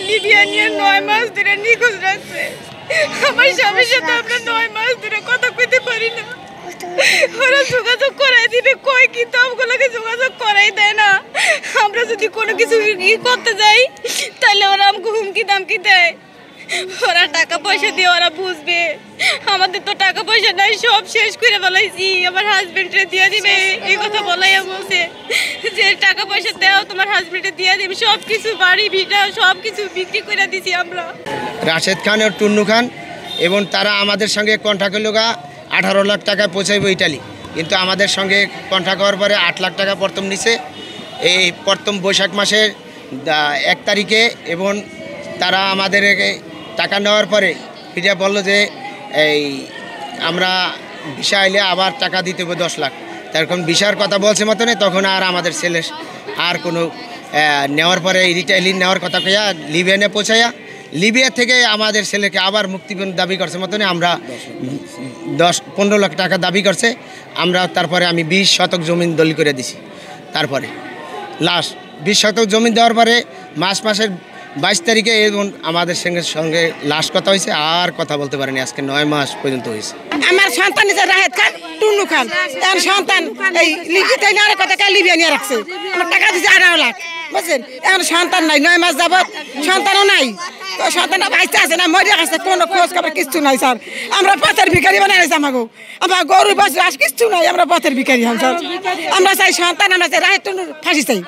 Libya নিয়ে 9 মাস ধরে নিখোঁজ রাখছে। আমার স্বামীর সাথে আমরা 9 মাস ধরে কথা কইতে পারি না। ওরা যোগাযোগ করাই দিবে কই, কিন্তু আমগুলোকে যোগাযোগ করাই দেয় না। আমরা যদি কোনো কিছু করতে যাই তাহলে ওরা আমাকে হুমকি দামকি দেয়। ওরা টাকা পয়সা দিয়ে ওরা বুঝবে, আমাদের তো টাকা পয়সা নাই, সব শেষ করে বলাইছি। আমার হাজবেন্ডে দিয়ে দিবে এই কথা বলাইয়া বলছে যে টাকা পয়সা দাও, তোমার হাজবেন্ডে দিয়ে দিবে। সব কিছু বাড়ি ভিটা সব কিছু বিক্রি করে দিছি আমরা। রাশেদ খান ও টুন্নু খান এবং তারা আমাদের সঙ্গে কন্ট্রাক্ট হলো 18 লাখ টাকা পৌঁছাইব ইটালি, কিন্তু আমাদের সঙ্গে কন্ট্রাক্ট হওয়ার পরে 8 লাখ টাকা প্রথম নিছে। এই প্রথম বৈশাখ মাসের 1 তারিখে, এবং তারা আমাদের টাকা নেওয়ার পরে এটা বললো যে এই আমরা ভিসা আইলে আবার টাকা দিতে হবে 10 লাখ। তখন ভিসার কথা বলছে মতনে, তখন আর আমাদের ছেলে আর কোনো নেওয়ার পরে ইটালি নেওয়ার কথা কইয়া লিবিয়ানে পৌঁছাইয়া লিবিয়া থেকে আমাদের ছেলেকে আবার মুক্তিপণ দাবি করছে মতনে আমরা 10-15 লাখ টাকা দাবি করছে। আমরা তারপরে আমি 20 শতক জমিন দলিল করে দিছি। তারপরে লাস্ট 20 শতক জমিন দেওয়ার পরে মাসের 22 তারিখে এবং আমাদের সঙ্গে লাস্ট কথা হয়েছে, আর কথা বলতে পারেনি। আজকে 9 মাস পর্যন্ত হয়েছে। আমার সন্তান নিচে রাহেদ খান টুন্নু খান, এখন সন্তান এই লিবিতে নেওয়ার কথা লিবিয়া নিয়ে রাখছে। আমার টাকা দিচ্ছে 18 লাখ, বুঝছেন? এখন সন্তান নাই, 9 মাস যাবত সন্তানও নাই। তো সন্তানটা বাঁচতে আছে না মরিয়া গেছে, কোনো খোঁজ খবর কিচ্ছু নাই স্যার। আমরা পথের ভিখারি বানাইছি, আমাকে আমার গরু বাস কিচ্ছু নাই, আমরা পথের ভিখারি হন স্যার। আমরা চাই সন্তান, আমরা চাই রাহেদ টুন্নুর ফাঁসি চাই।